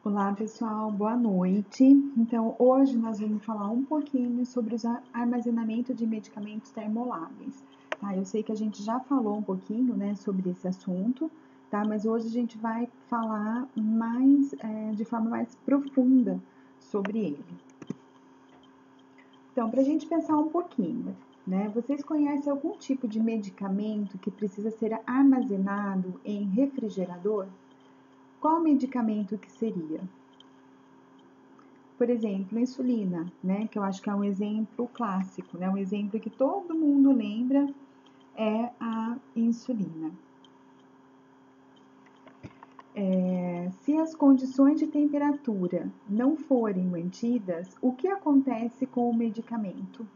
Olá, pessoal, boa noite. Então, hoje nós vamos falar um pouquinho sobre o armazenamento de medicamentos termoláveis. Tá? Eu sei que a gente já falou um pouquinho, né, sobre esse assunto, tá? Mas hoje a gente vai falar mais, de forma mais profunda sobre ele. Então, para a gente pensar um pouquinho, né? Vocês conhecem algum tipo de medicamento que precisa ser armazenado em refrigerador? Qual medicamento que seria? Por exemplo, a insulina, né, que eu acho que é um exemplo clássico, né, um exemplo que todo mundo lembra é a insulina. Se as condições de temperatura não forem mantidas, o que acontece com o medicamento?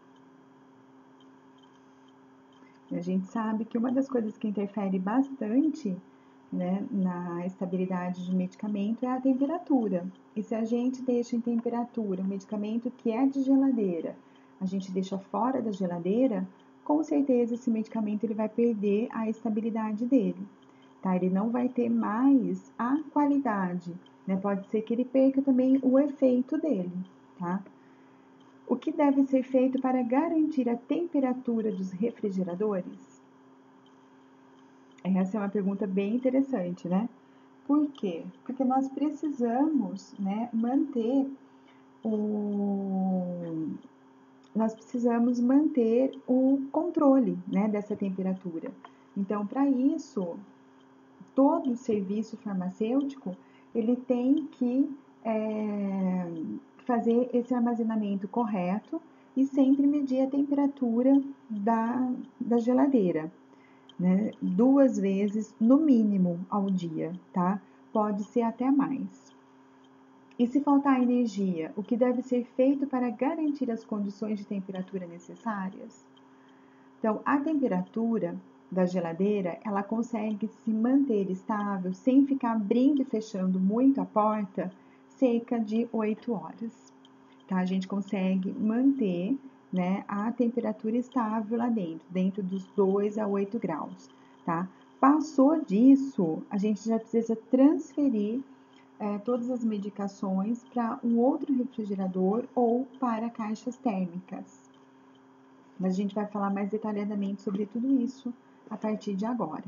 A gente sabe que uma das coisas que interfere bastante, né, na estabilidade de medicamento é a temperatura. E se a gente deixa em temperatura um medicamento que é de geladeira, a gente deixa fora da geladeira, com certeza esse medicamento ele vai perder a estabilidade dele, tá? Ele não vai ter mais a qualidade, né? Pode ser que ele perca também o efeito dele, tá? O que deve ser feito para garantir a temperatura dos refrigeradores? Essa é uma pergunta bem interessante, né? Por quê? Porque nós precisamos, né, o nós precisamos manter o controle, né, dessa temperatura. Então, para isso, todo serviço farmacêutico ele tem que fazer esse armazenamento correto e sempre medir a temperatura da geladeira, né? 2 vezes no mínimo ao dia, tá? Pode ser até mais. E se faltar energia, o que deve ser feito para garantir as condições de temperatura necessárias? Então, a temperatura da geladeira, ela consegue se manter estável sem ficar abrindo e fechando muito a porta, cerca de 8 horas. Tá? A gente consegue manter, né, a temperatura estável lá dentro dos 2 a 8 graus. Tá? Passou disso, a gente já precisa transferir todas as medicações para um outro refrigerador ou para caixas térmicas. Mas a gente vai falar mais detalhadamente sobre tudo isso a partir de agora.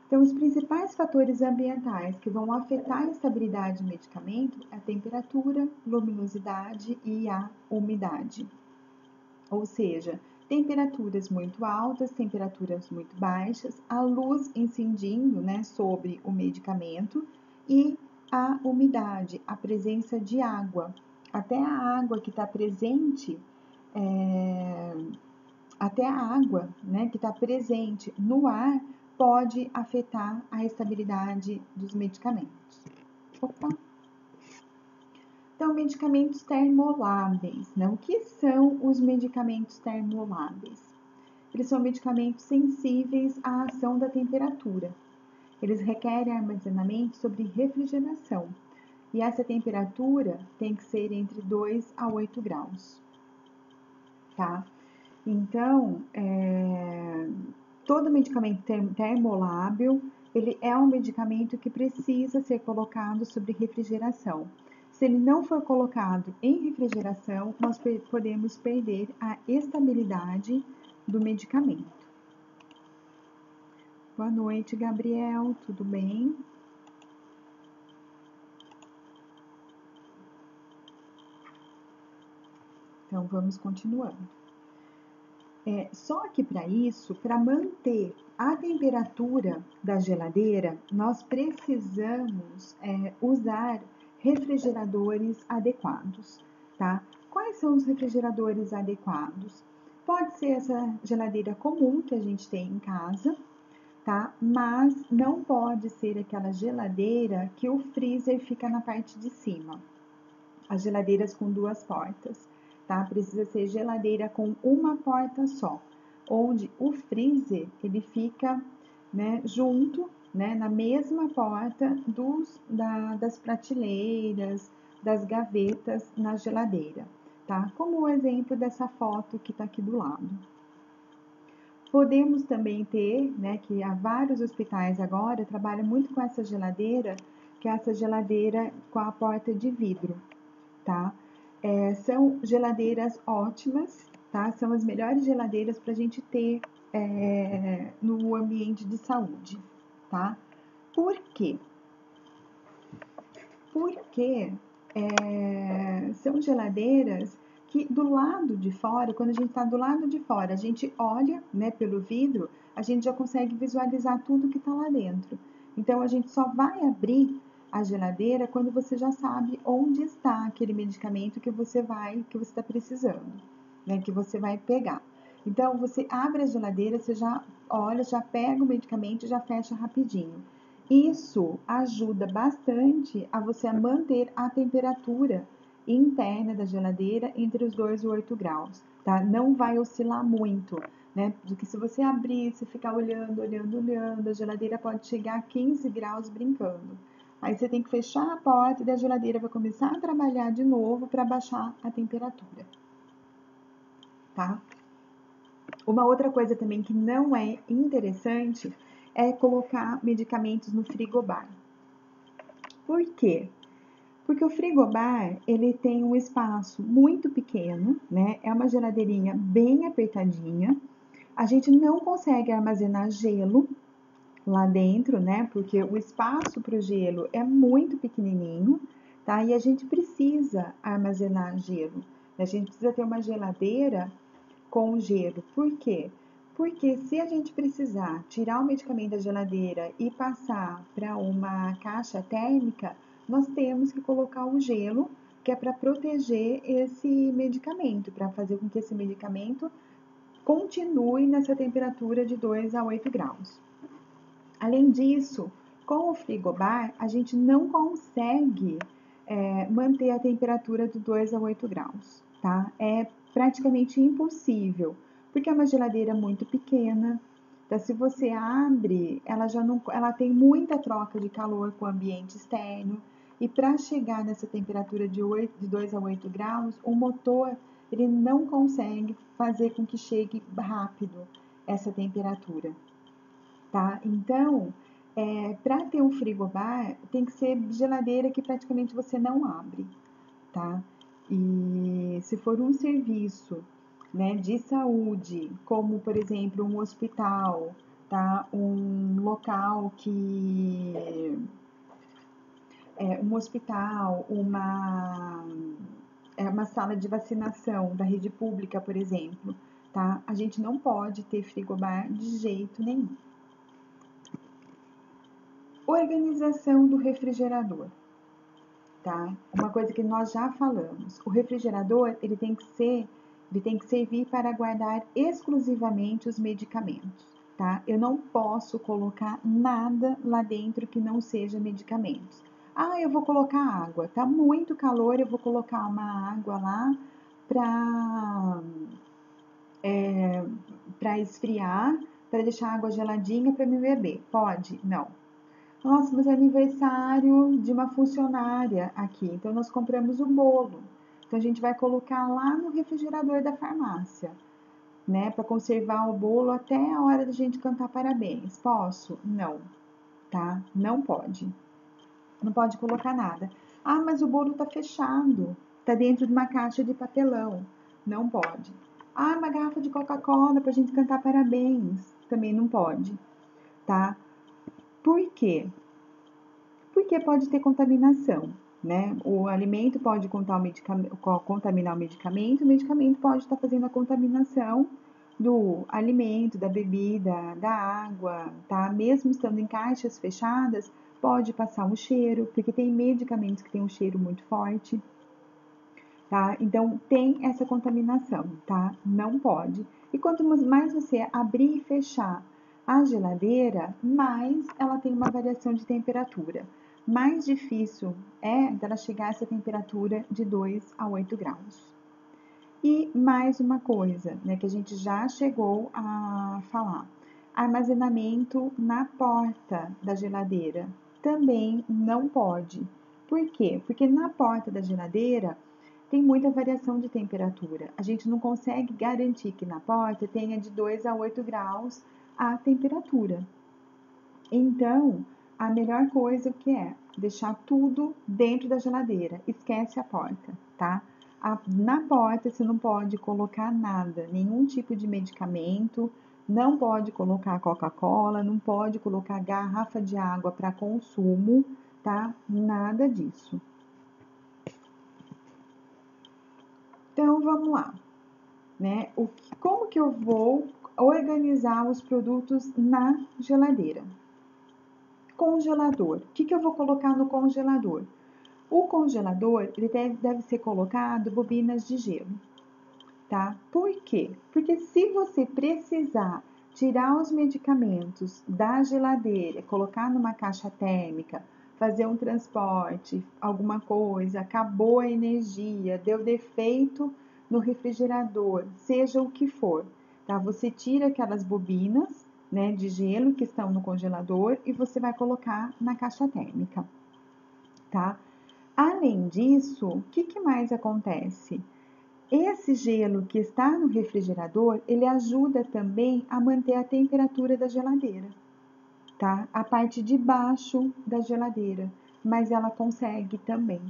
Então, os principais fatores ambientais que vão afetar a estabilidade do medicamento é a temperatura, luminosidade e a umidade. Ou seja, temperaturas muito altas, temperaturas muito baixas, a luz incidindo, né, sobre o medicamento e a umidade, a presença de água. Até a água que está presente até a água, né, que está presente no ar pode afetar a estabilidade dos medicamentos. Opa. Então, medicamentos termoláveis, né? O que são os medicamentos termoláveis? Eles são medicamentos sensíveis à ação da temperatura. Eles requerem armazenamento sobre refrigeração. E essa temperatura tem que ser entre 2 a 8 graus, tá? Então, todo medicamento termolábil, ele é um medicamento que precisa ser colocado sobre refrigeração. Se ele não for colocado em refrigeração, nós podemos perder a estabilidade do medicamento. Boa noite, Gabriel, tudo bem? Então, vamos continuando. Só que para isso, para manter a temperatura da geladeira, nós precisamos usar refrigeradores adequados, tá? Quais são os refrigeradores adequados? Pode ser essa geladeira comum que a gente tem em casa, tá? Mas não pode ser aquela geladeira que o freezer fica na parte de cima. As geladeiras com 2 portas, tá? Precisa ser geladeira com uma porta só, onde o freezer ele fica, né, junto, né, na mesma porta das prateleiras, das gavetas na geladeira, tá? Como o exemplo dessa foto que está aqui do lado. Podemos também ter, né, que há vários hospitais agora trabalham muito com essa geladeira que é essa geladeira com a porta de vidro, tá? São geladeiras ótimas, tá? São as melhores geladeiras para a gente ter no ambiente de saúde, tá? Por quê? Porque são geladeiras que do lado de fora, quando a gente está do lado de fora, a gente olha, né, pelo vidro, a gente já consegue visualizar tudo que está lá dentro. Então a gente só vai abrir a geladeira quando você já sabe onde está aquele medicamento que você está precisando, né, que você vai pegar. Então você abre a geladeira, você já olha, já pega o medicamento e já fecha rapidinho. Isso ajuda bastante a você manter a temperatura interna da geladeira entre os 2 e 8 graus, tá? Não vai oscilar muito, né? Porque se você abrir, se ficar olhando, a geladeira pode chegar a 15 graus brincando. Aí você tem que fechar a porta e a geladeira vai começar a trabalhar de novo para baixar a temperatura, tá? Uma outra coisa também que não é interessante é colocar medicamentos no frigobar. Por quê? Porque o frigobar, ele tem um espaço muito pequeno, né? É uma geladeirinha bem apertadinha. A gente não consegue armazenar gelo lá dentro, né? Porque o espaço para o gelo é muito pequenininho, tá? E a gente precisa armazenar gelo. A gente precisa ter uma geladeira com gelo. Por quê? Porque se a gente precisar tirar o medicamento da geladeira e passar para uma caixa térmica, nós temos que colocar o gelo, que é para proteger esse medicamento, para fazer com que esse medicamento continue nessa temperatura de 2 a 8 graus. Além disso, com o frigobar, a gente não consegue manter a temperatura de 2 a 8 graus, tá? É praticamente impossível, porque é uma geladeira muito pequena. Então, se você abre, ela já não, ela tem muita troca de calor com o ambiente externo. E para chegar nessa temperatura de 2 a 8 graus, o motor ele não consegue fazer com que chegue rápido essa temperatura, tá? Então, para ter um frigobar, tem que ser geladeira que praticamente você não abre, tá? E se for um serviço, né, de saúde, como por exemplo um hospital, tá? Um local que um hospital, uma sala de vacinação da rede pública, por exemplo, tá? A gente não pode ter frigobar de jeito nenhum. Organização do refrigerador, tá? Uma coisa que nós já falamos. O refrigerador, ele tem que servir para guardar exclusivamente os medicamentos, tá? Eu não posso colocar nada lá dentro que não seja medicamentos. Ah, eu vou colocar água. Tá muito calor, eu vou colocar uma água lá para para esfriar, para deixar a água geladinha para me beber. Pode? Não. Nossa, mas é aniversário de uma funcionária aqui, então nós compramos o bolo. Então a gente vai colocar lá no refrigerador da farmácia, né, para conservar o bolo até a hora da gente cantar parabéns. Posso? Não, tá? Não pode. Não pode colocar nada. Ah, mas o bolo tá fechado, tá dentro de uma caixa de papelão. Não pode. Ah, uma garrafa de Coca-Cola pra gente cantar parabéns. Também não pode, tá? Por quê? Porque pode ter contaminação, né? O alimento pode contaminar o medicamento pode estar fazendo a contaminação do alimento, da bebida, da água, tá? Mesmo estando em caixas fechadas, pode passar um cheiro, porque tem medicamentos que têm um cheiro muito forte, tá? Então tem essa contaminação, tá? Não pode. E quanto mais você abrir e fechar a geladeira, mais ela tem uma variação de temperatura. Mais difícil é dela chegar a essa temperatura de 2 a 8 graus. E mais uma coisa, né, que a gente já chegou a falar: armazenamento na porta da geladeira também não pode. Por quê? Porque na porta da geladeira tem muita variação de temperatura. A gente não consegue garantir que na porta tenha de 2 a 8 graus a temperatura. Então, a melhor coisa o que é? Deixar tudo dentro da geladeira, esquece a porta, tá? Na porta você não pode colocar nada, nenhum tipo de medicamento, não pode colocar Coca-Cola, não pode colocar garrafa de água para consumo, tá? Nada disso. Então vamos lá, né? Como que eu vou organizar os produtos na geladeira? Congelador. O que eu vou colocar no congelador? O congelador ele deve ser colocado bobinas de gelo, tá? Por quê? Porque se você precisar tirar os medicamentos da geladeira, colocar numa caixa térmica, fazer um transporte, alguma coisa, acabou a energia, deu defeito no refrigerador, seja o que for, tá? Você tira aquelas bobinas, né, de gelo que estão no congelador e você vai colocar na caixa térmica, tá? Além disso, o que mais acontece? Esse gelo que está no refrigerador, ele ajuda também a manter a temperatura da geladeira, tá? A parte de baixo da geladeira, mas ela consegue também,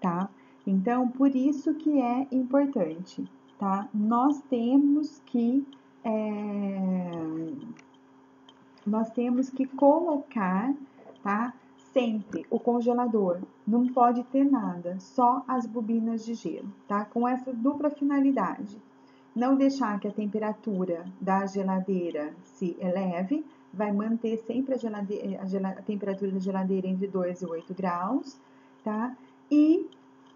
tá? Então, por isso que é importante, tá? Nós temos que colocar, tá? Sempre o congelador. Não pode ter nada, só as bobinas de gelo, tá? Com essa dupla finalidade. Não deixar que a temperatura da geladeira se eleve, vai manter sempre a temperatura da geladeira entre 2 e 8 graus, tá? E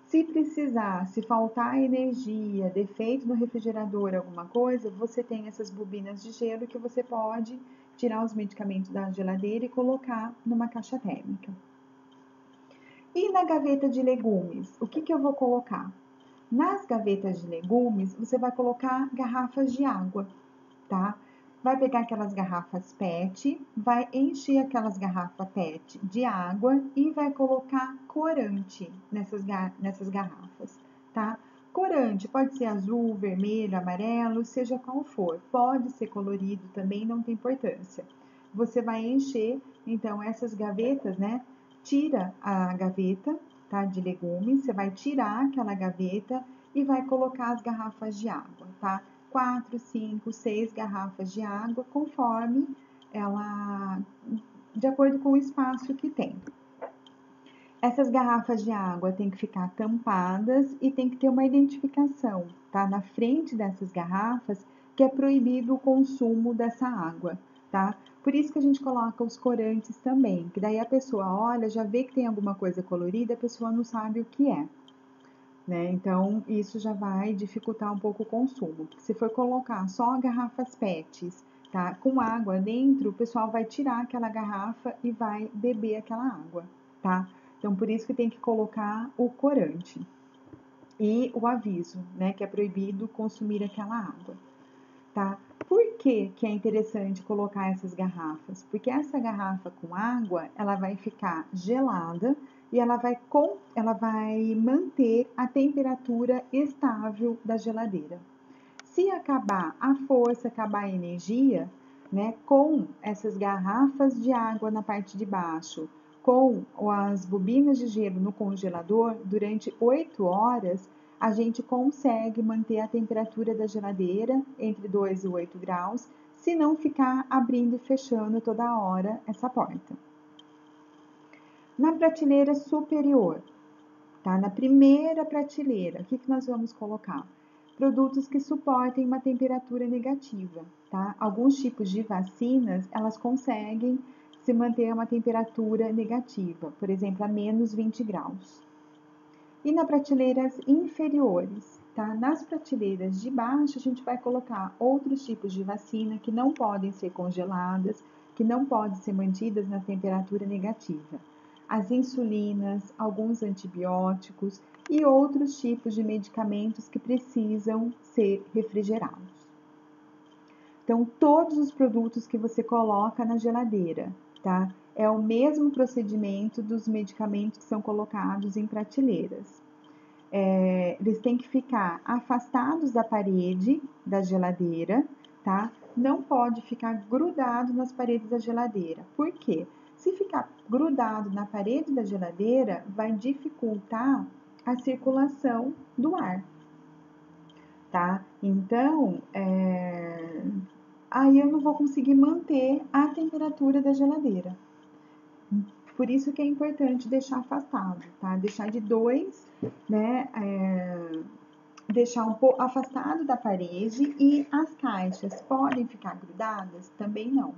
se precisar, se faltar energia, defeito no refrigerador, alguma coisa, você tem essas bobinas de gelo que você pode tirar os medicamentos da geladeira e colocar numa caixa térmica. E na gaveta de legumes, o que eu vou colocar? Nas gavetas de legumes, você vai colocar garrafas de água, tá? Vai pegar aquelas garrafas PET, vai encher aquelas garrafas PET de água e vai colocar corante nessas garrafas, tá? Corante pode ser azul, vermelho, amarelo, seja qual for. Pode ser colorido também, não tem importância. Você vai encher, então, essas gavetas, né? Tira a gaveta, tá? De legumes, você vai tirar aquela gaveta e vai colocar as garrafas de água, tá? 4, 5, 6 garrafas de água, conforme ela, de acordo com o espaço que tem. Essas garrafas de água têm que ficar tampadas e tem que ter uma identificação, tá? Na frente dessas garrafas, que é proibido o consumo dessa água, tá? Por isso que a gente coloca os corantes também, que daí a pessoa olha, já vê que tem alguma coisa colorida, a pessoa não sabe o que é, né? Então, isso já vai dificultar um pouco o consumo. Se for colocar só garrafas PETs, tá? Com água dentro, o pessoal vai tirar aquela garrafa e vai beber aquela água, tá? Então, por isso que tem que colocar o corante e o aviso, né? Que é proibido consumir aquela água, tá? Por que que é interessante colocar essas garrafas? Porque essa garrafa com água, ela vai ficar gelada e ela vai manter a temperatura estável da geladeira. Se acabar a força, acabar a energia, né, com essas garrafas de água na parte de baixo, com as bobinas de gelo no congelador, durante 8 horas, a gente consegue manter a temperatura da geladeira entre 2 e 8 graus, se não ficar abrindo e fechando toda hora essa porta. Na prateleira superior, tá? Na primeira prateleira, o que nós vamos colocar? Produtos que suportem uma temperatura negativa, tá? Alguns tipos de vacinas, elas conseguem se manter a uma temperatura negativa, por exemplo, a menos 20 graus. E nas prateleiras inferiores, tá? Nas prateleiras de baixo, a gente vai colocar outros tipos de vacina que não podem ser congeladas, que não podem ser mantidas na temperatura negativa. As insulinas, alguns antibióticos e outros tipos de medicamentos que precisam ser refrigerados. Então, todos os produtos que você coloca na geladeira, tá? É o mesmo procedimento dos medicamentos que são colocados em prateleiras. Eles têm que ficar afastados da parede da geladeira, tá? Não pode ficar grudado nas paredes da geladeira. Por quê? Se ficar grudado na parede da geladeira, vai dificultar a circulação do ar, tá? Então, aí eu não vou conseguir manter a temperatura da geladeira. Por isso que é importante deixar afastado, tá? Deixar de 2, né? Deixar um pouco afastado da parede, e as caixas podem ficar grudadas? Também não,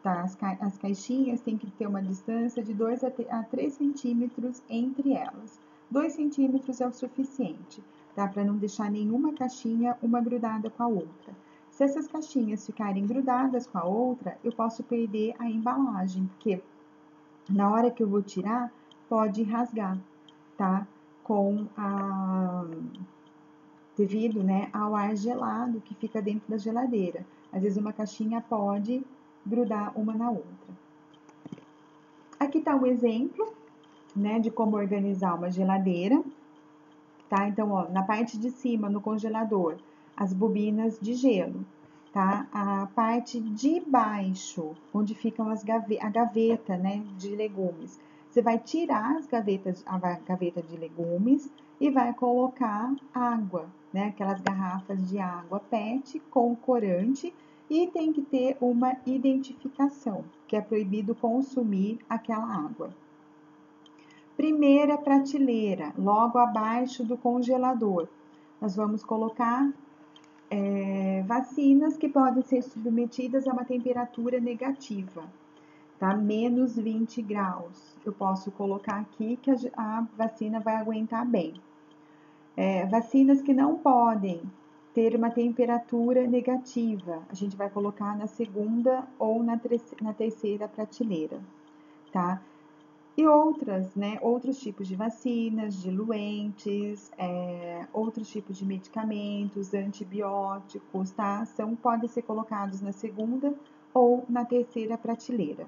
tá? As caixinhas têm que ter uma distância de 2 a 3 centímetros entre elas. 2 centímetros é o suficiente, tá? Para não deixar nenhuma caixinha uma grudada com a outra. Se essas caixinhas ficarem grudadas com a outra, eu posso perder a embalagem, porque na hora que eu vou tirar, pode rasgar, tá? Devido, né, ao ar gelado que fica dentro da geladeira. Às vezes uma caixinha pode grudar uma na outra. Aqui está um exemplo, né, de como organizar uma geladeira, tá? Então, ó, na parte de cima, no congelador, as bobinas de gelo, tá? A parte de baixo, onde ficam a gaveta, né, de legumes. Você vai tirar a gaveta de legumes e vai colocar água, né? Aquelas garrafas de água PET com corante, e tem que ter uma identificação, que é proibido consumir aquela água. Primeira prateleira, logo abaixo do congelador, nós vamos colocar vacinas que podem ser submetidas a uma temperatura negativa, tá? Menos 20 graus. Eu posso colocar aqui que a vacina vai aguentar bem. Vacinas que não podem ter uma temperatura negativa, a gente vai colocar na segunda ou na terceira prateleira, tá? E outras, né? Outros tipos de vacinas, diluentes, outros tipos de medicamentos, antibióticos, tá? Podem ser colocados na segunda ou na terceira prateleira.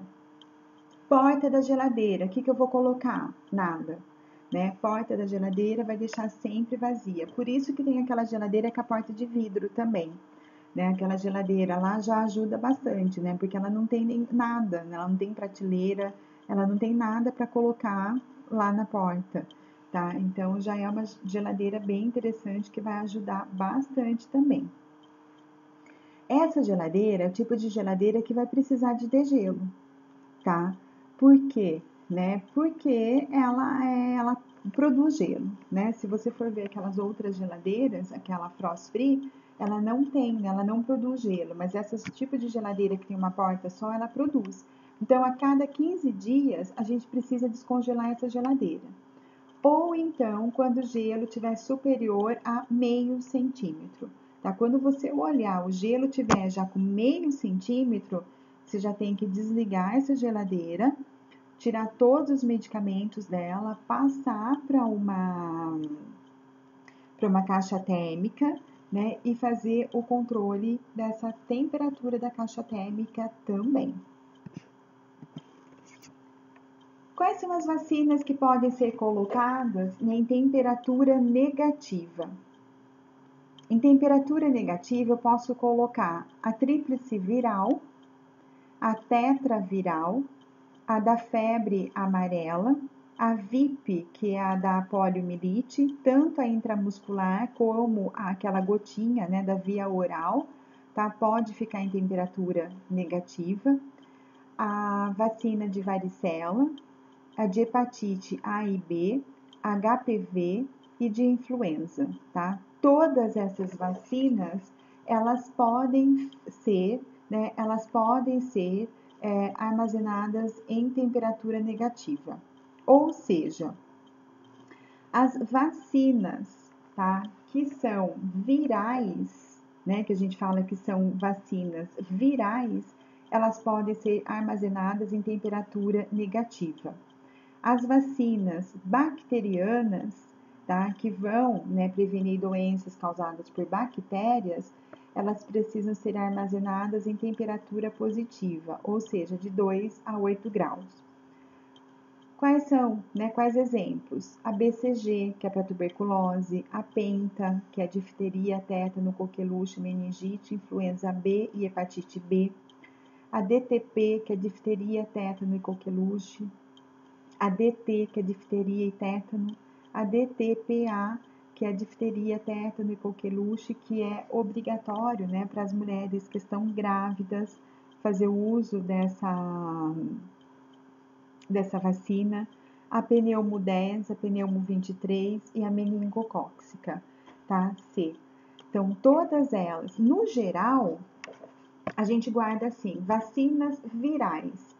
Porta da geladeira, o que eu vou colocar? Nada, né? Porta da geladeira vai deixar sempre vazia. Por isso que tem aquela geladeira com a porta de vidro também, né? Aquela geladeira lá já ajuda bastante, né? Porque ela não tem nem nada, né? Ela não tem prateleira, ela não tem nada para colocar lá na porta, tá? Então já é uma geladeira bem interessante que vai ajudar bastante também. Essa geladeira é o tipo de geladeira que vai precisar de degelo, tá? Por quê? Né? Porque ela produz gelo, né? Se você for ver aquelas outras geladeiras, aquela Frost Free, ela não produz gelo, mas esse tipo de geladeira que tem uma porta só, ela produz. Então, a cada 15 dias, a gente precisa descongelar essa geladeira. Ou então, quando o gelo estiver superior a meio centímetro, tá? Quando você olhar, o gelo estiver já com meio centímetro, você já tem que desligar essa geladeira, tirar todos os medicamentos dela, passar para uma caixa térmica, né? E fazer o controle dessa temperatura da caixa térmica também. Quais são as vacinas que podem ser colocadas em temperatura negativa? Em temperatura negativa, eu posso colocar a tríplice viral, a tetraviral, a da febre amarela, a VIP, que é a da poliomielite, tanto a intramuscular como aquela gotinha, né, da via oral, tá? Pode ficar em temperatura negativa. A vacina de varicela, a de hepatite A e B, HPV e de influenza, tá? Todas essas vacinas, elas podem ser, né, armazenadas em temperatura negativa. Ou seja, as vacinas, tá, que são virais, né, que a gente fala que são vacinas virais, elas podem ser armazenadas em temperatura negativa. As vacinas bacterianas, tá, que vão, né, prevenir doenças causadas por bactérias, elas precisam ser armazenadas em temperatura positiva, ou seja, de 2 a 8 graus. Quais são, né, quais exemplos? A BCG, que é para tuberculose, a Penta, que é difteria, tétano, coqueluche, meningite, influenza B e hepatite B, a DTP, que é difteria, tétano e coqueluche, a DT, que é difteria e tétano, a DTPA, que é difteria, tétano e coqueluche, que é obrigatório, né, para as mulheres que estão grávidas fazer o uso dessa vacina, a pneumo 10, a pneumo 23 e a meningocócica, tá? C. Então, todas elas, no geral, a gente guarda assim, vacinas virais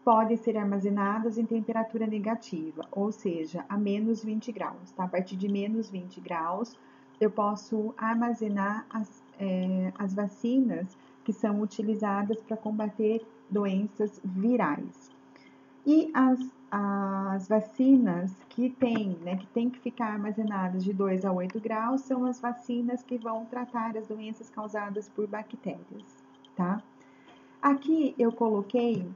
podem ser armazenadas em temperatura negativa, ou seja, a menos 20 graus, tá? A partir de menos 20 graus, eu posso armazenar as vacinas que são utilizadas para combater doenças virais. E as vacinas que tem que ficar armazenadas de 2 a 8 graus são as vacinas que vão tratar as doenças causadas por bactérias, tá? Aqui eu coloquei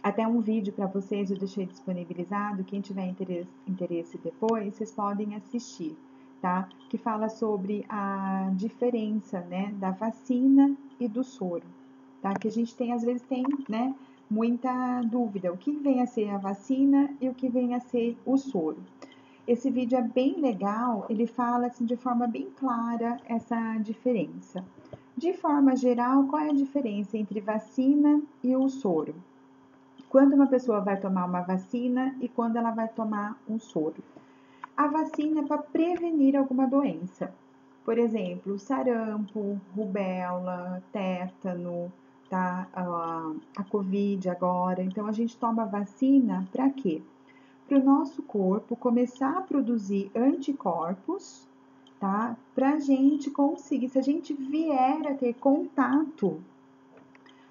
até um vídeo para vocês, eu deixei disponibilizado, quem tiver interesse depois, vocês podem assistir, tá? Que fala sobre a diferença, né, da vacina e do soro, tá? Que a gente tem, às vezes tem, né, muita dúvida, o que vem a ser a vacina e o que vem a ser o soro. Esse vídeo é bem legal, ele fala assim, de forma bem clara essa diferença. De forma geral, qual é a diferença entre vacina e o soro? Quando uma pessoa vai tomar uma vacina e quando ela vai tomar um soro. A vacina é para prevenir alguma doença. Por exemplo, sarampo, rubéola, tétano, tá? A Covid agora. Então, a gente toma vacina para quê? Para o nosso corpo começar a produzir anticorpos, tá? Para a gente conseguir, se a gente vier a ter contato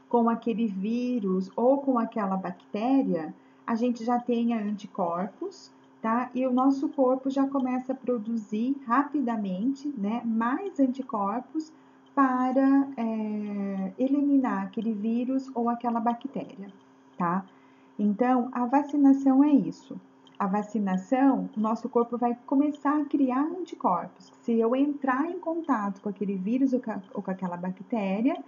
com aquele vírus ou com aquela bactéria, a gente já tenha anticorpos, tá? E o nosso corpo já começa a produzir rapidamente, né, mais anticorpos para eliminar aquele vírus ou aquela bactéria, tá? Então, a vacinação é isso. A vacinação, o nosso corpo vai começar a criar anticorpos. Se eu entrar em contato com aquele vírus ou com aquela bactéria,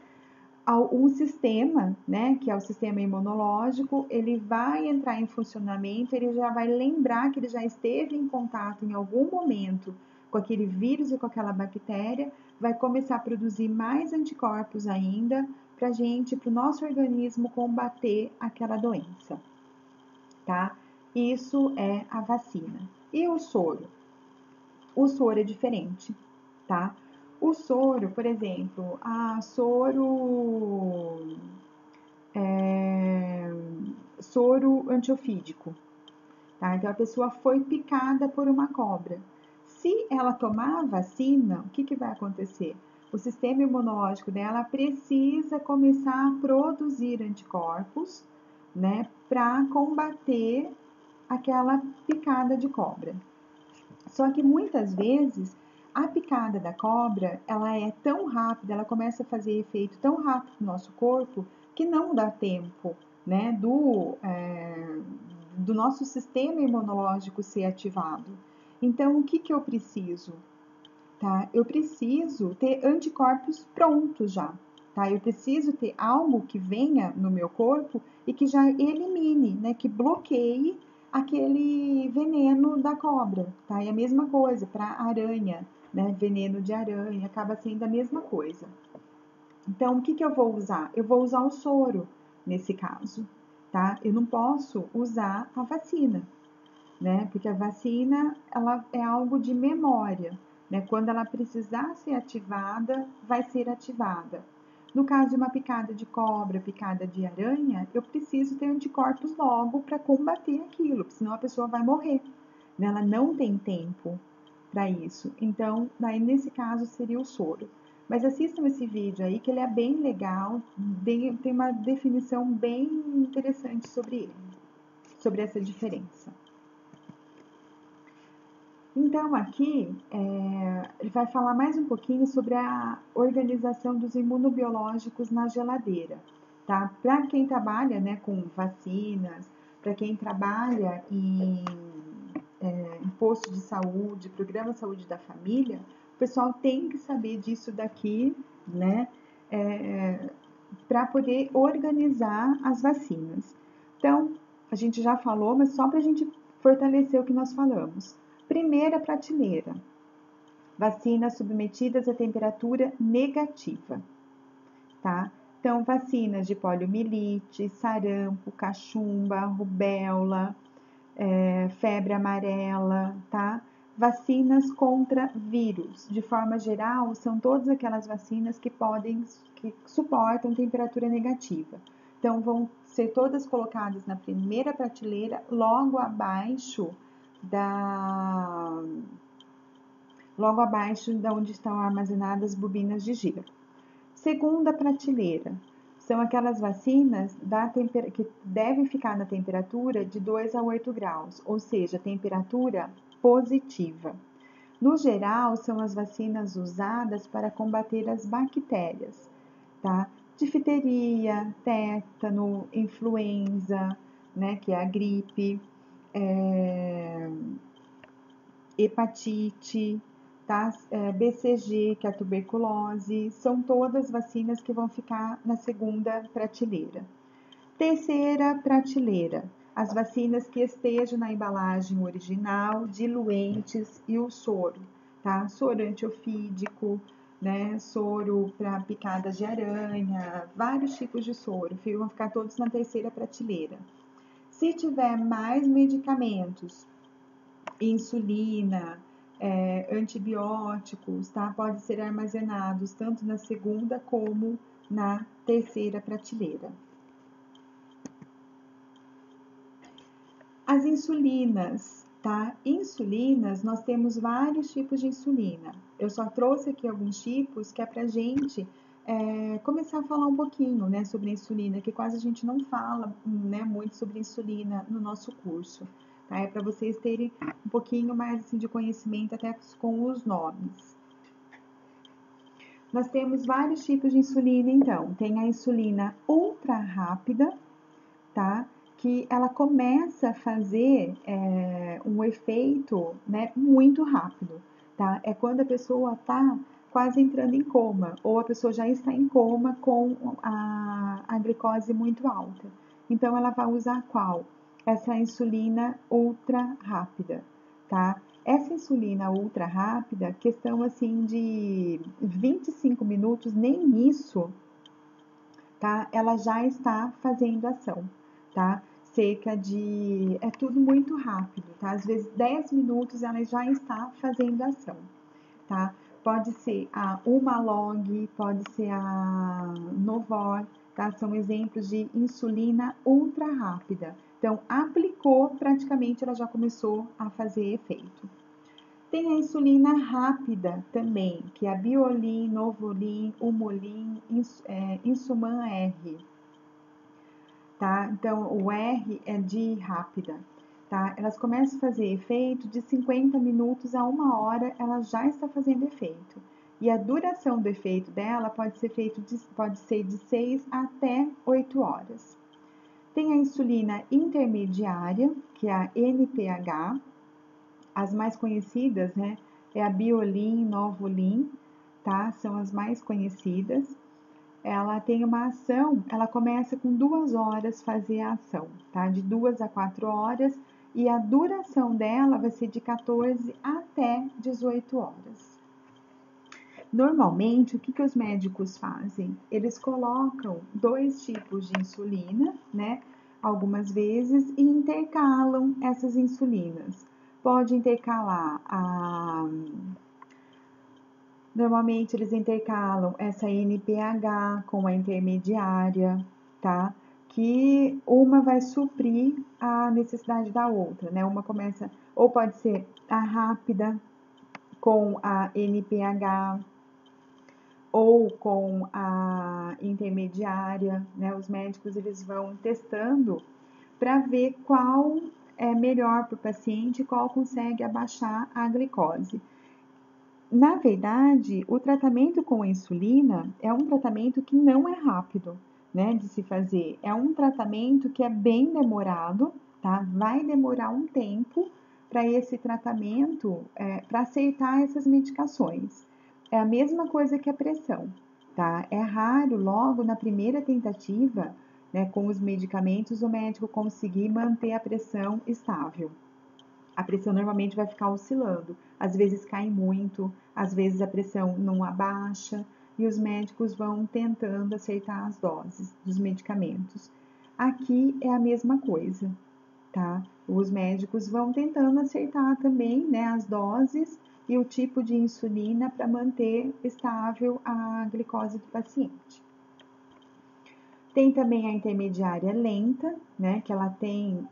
um sistema, né, que é o sistema imunológico, ele vai entrar em funcionamento, ele já vai lembrar que ele já esteve em contato em algum momento com aquele vírus e com aquela bactéria, vai começar a produzir mais anticorpos ainda para o nosso organismo combater aquela doença, tá? Isso é a vacina. E o soro? O soro é diferente, tá? O soro, por exemplo, soro antiofídico, tá? Então a pessoa foi picada por uma cobra. Se ela tomar a vacina, o que vai acontecer? O sistema imunológico dela precisa começar a produzir anticorpos, né, para combater aquela picada de cobra. Só que muitas vezes a picada da cobra, ela é tão rápida, ela começa a fazer efeito tão rápido no nosso corpo que não dá tempo, né, do nosso sistema imunológico ser ativado. Então, o que eu preciso? Tá? Eu preciso ter anticorpos prontos já, tá? Eu preciso ter algo que venha no meu corpo e que já elimine, né? Que bloqueie aquele veneno da cobra, tá? E a mesma coisa para aranha, né? Veneno de aranha acaba sendo a mesma coisa. Então, o que eu vou usar? Eu vou usar o soro nesse caso, tá? Eu não posso usar a vacina, né? Porque a vacina, ela é algo de memória, né? Quando ela precisar ser ativada, vai ser ativada. No caso de uma picada de cobra, picada de aranha, eu preciso ter anticorpos logo para combater aquilo, senão a pessoa vai morrer, né? Ela não tem tempo para isso. Então, daí nesse caso seria o soro. Mas assistam esse vídeo aí que ele é bem legal, tem uma definição bem interessante sobre ele, sobre essa diferença. Então, aqui ele vai falar mais um pouquinho sobre a organização dos imunobiológicos na geladeira, tá? Para quem trabalha, né, com vacinas, para quem trabalha em posto de saúde, programa de saúde da família, o pessoal tem que saber disso daqui, né? para poder organizar as vacinas. Então, a gente já falou, mas só para a gente fortalecer o que nós falamos. Primeira prateleira, vacinas submetidas a temperatura negativa, tá? Então, vacinas de poliomielite, sarampo, cachumba, rubéola, febre amarela, tá? Vacinas contra vírus, de forma geral, são todas aquelas vacinas que suportam temperatura negativa. Então, vão ser todas colocadas na primeira prateleira, logo abaixo de onde estão armazenadas bobinas de gelo. Segunda prateleira, são aquelas vacinas que devem ficar na temperatura de 2 a 8 graus, ou seja, temperatura positiva. No geral, são as vacinas usadas para combater as bactérias, tá? Difteria, tétano, influenza, né, que é a gripe, hepatite, tá? BCG, que é a tuberculose, são todas vacinas que vão ficar na segunda prateleira. Terceira prateleira, as vacinas que estejam na embalagem original, diluentes e o soro, tá? Soro antiofídico, né? Soro para picadas de aranha, vários tipos de soro, vão ficar todos na terceira prateleira. Se tiver mais medicamentos, insulina, antibióticos, tá? Podem ser armazenados tanto na segunda como na terceira prateleira. As insulinas, tá? Insulinas, nós temos vários tipos de insulina. Eu só trouxe aqui alguns tipos que é pra gente começar a falar um pouquinho, né, sobre a insulina, que quase a gente não fala, né, muito sobre insulina no nosso curso. Tá? É para vocês terem um pouquinho mais assim, de conhecimento até com os nomes. Nós temos vários tipos de insulina, então. Tem a insulina ultra rápida, tá? Que ela começa a fazer um efeito, né, muito rápido, tá? É quando a pessoa está quase entrando em coma, ou a pessoa já está em coma com a glicose muito alta. Então, ela vai usar qual? Essa insulina ultra rápida, tá? Essa insulina ultra rápida, questão assim de 25 minutos, nem isso, tá? Ela já está fazendo ação, tá? É tudo muito rápido, tá? Às vezes 10 minutos ela já está fazendo ação, tá? Pode ser a Humalog, pode ser a Novor, tá? São exemplos de insulina ultra rápida. Então, aplicou, praticamente ela já começou a fazer efeito. Tem a insulina rápida também, que é a Biolin, Novolin, Humulin, Insuman R, tá? Então, o R é de rápida, tá? Elas começam a fazer efeito de 50 minutos a 1 hora, ela já está fazendo efeito. E a duração do efeito dela pode ser de 6 até 8 horas. Tem a insulina intermediária, que é a NPH, as mais conhecidas, né, é a Biolin, Novolin, tá? São as mais conhecidas. Ela tem uma ação, ela começa com 2 horas fazer a ação, tá? De 2 a 4 horas, e a duração dela vai ser de 14 até 18 horas. Normalmente, o que os médicos fazem? Eles colocam 2 tipos de insulina, né? Algumas vezes, e intercalam essas insulinas. Pode intercalar Normalmente eles intercalam essa NPH com a intermediária, tá? Que uma vai suprir a necessidade da outra, né? Uma começa, ou pode ser a rápida com a NPH, ou com a intermediária, né? Os médicos eles vão testando para ver qual é melhor para o paciente, qual consegue abaixar a glicose. Na verdade, o tratamento com a insulina é um tratamento que não é rápido, né, de se fazer. É um tratamento que é bem demorado, tá? Vai demorar um tempo para esse tratamento, para aceitar essas medicações. É a mesma coisa que a pressão, tá? É raro, logo na primeira tentativa, né, com os medicamentos, o médico conseguir manter a pressão estável. A pressão normalmente vai ficar oscilando, às vezes cai muito, às vezes a pressão não abaixa, e os médicos vão tentando acertar as doses dos medicamentos. Aqui é a mesma coisa, tá? Os médicos vão tentando acertar também, né, as doses e o tipo de insulina para manter estável a glicose do paciente. Tem também a intermediária lenta, né, que ela tem,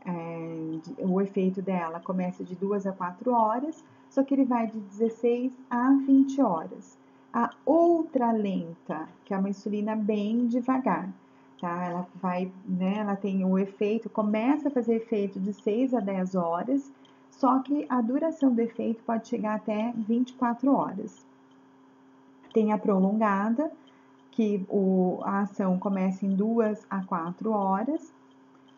o efeito dela começa de 2 a 4 horas, só que ele vai de 16 a 20 horas. A ultra lenta, que é uma insulina bem devagar, tá? Ela vai, né, ela tem o efeito, começa a fazer efeito de 6 a 10 horas, só que a duração do efeito pode chegar até 24 horas. Tem a prolongada, que a ação começa em 2 a 4 horas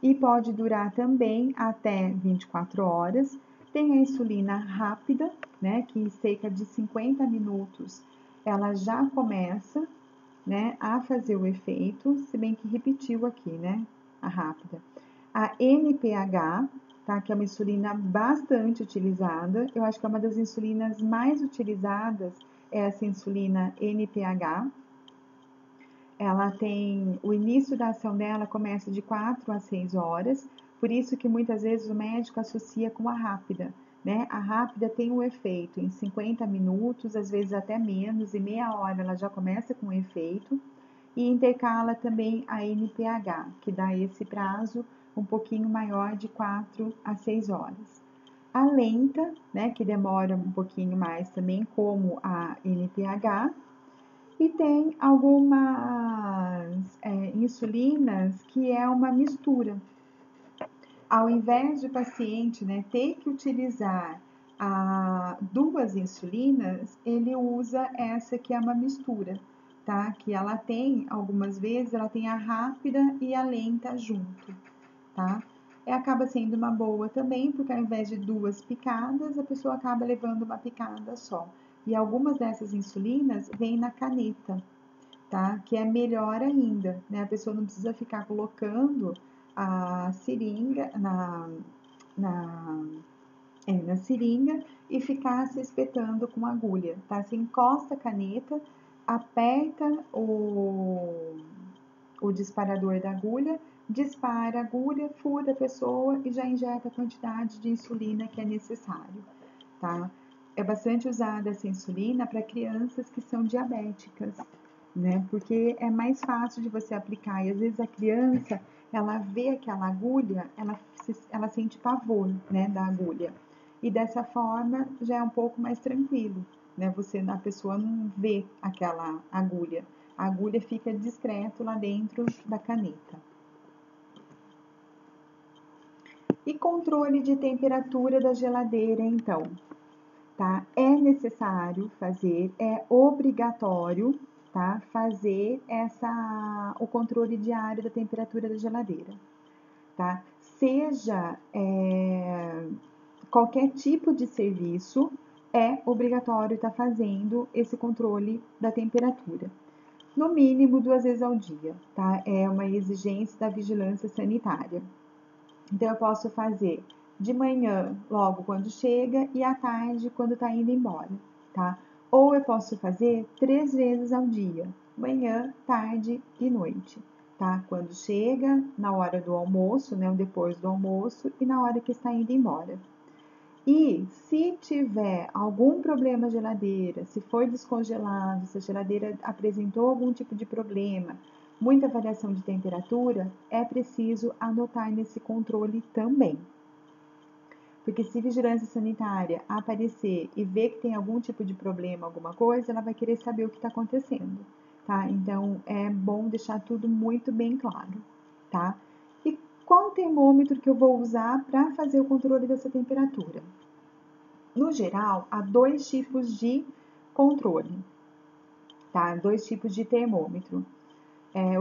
e pode durar também até 24 horas. Tem a insulina rápida, né, que em cerca de 50 minutos ela já começa, né, a fazer o efeito, se bem que repetiu aqui, né, a rápida. A NPH, tá, que é uma insulina bastante utilizada, eu acho que é uma das insulinas mais utilizadas, é essa insulina NPH. Ela tem, o início da ação dela começa de 4 a 6 horas, por isso que muitas vezes o médico associa com a rápida, né? A rápida tem um efeito em 50 minutos, às vezes até menos, e meia hora ela já começa com o efeito, e intercala também a NPH, que dá esse prazo um pouquinho maior de 4 a 6 horas. A lenta, né, que demora um pouquinho mais também, como a NPH, e tem algumas insulinas que é uma mistura. Ao invés de o paciente, né, ter que utilizar duas insulinas, ele usa essa que é uma mistura, tá? Que ela tem, algumas vezes, ela tem a rápida e a lenta junto, tá? Acaba sendo uma boa também, porque ao invés de duas picadas, a pessoa acaba levando uma picada só. E algumas dessas insulinas vêm na caneta, tá? Que é melhor ainda, né? A pessoa não precisa ficar colocando a seringa na seringa e ficar se espetando com agulha, tá? Você encosta a caneta, aperta o disparador da agulha, dispara a agulha, fura a pessoa e já injeta a quantidade de insulina que é necessário, tá? É bastante usada essa insulina para crianças que são diabéticas, né? Porque é mais fácil de você aplicar e às vezes a criança, ela vê aquela agulha, ela sente pavor, né, da agulha. E dessa forma já é um pouco mais tranquilo, né? A pessoa não vê aquela agulha. A agulha fica discreto lá dentro da caneta. E controle de temperatura da geladeira, então, tá? É necessário fazer, é obrigatório, tá? Fazer o controle diário da temperatura da geladeira, tá? Seja qualquer tipo de serviço, é obrigatório estar fazendo esse controle da temperatura. No mínimo 2 vezes ao dia, tá? É uma exigência da vigilância sanitária. Então, eu posso fazer de manhã, logo quando chega, e à tarde, quando está indo embora, tá? Ou eu posso fazer 3 vezes ao dia, manhã, tarde e noite, tá? Quando chega, na hora do almoço, né? Depois do almoço e na hora que está indo embora. E se tiver algum problema na geladeira, se foi descongelado, se a geladeira apresentou algum tipo de problema, muita variação de temperatura, é preciso anotar nesse controle também. Porque se vigilância sanitária aparecer e ver que tem algum tipo de problema, alguma coisa, ela vai querer saber o que está acontecendo, tá? Então, é bom deixar tudo muito bem claro, tá? E qual termômetro que eu vou usar para fazer o controle dessa temperatura? No geral, há 2 tipos de controle, tá? 2 tipos de termômetro.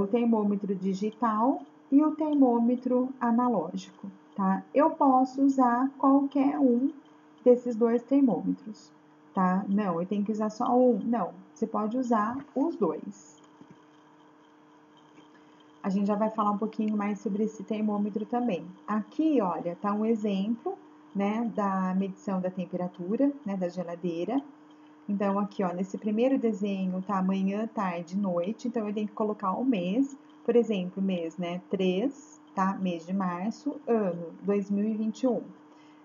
O termômetro digital e o termômetro analógico, tá? Eu posso usar qualquer um desses 2 termômetros, tá? Não, eu tenho que usar só um. Não, você pode usar os 2. a gente já vai falar um pouquinho mais sobre esse termômetro também. Aqui, olha, tá um exemplo, né, da medição da temperatura, né, da geladeira. Então, aqui, ó, nesse primeiro desenho, tá manhã, tarde, noite. Então, eu tenho que colocar o mês. Por exemplo, mês, né, 3, tá? Mês de março, ano 2021.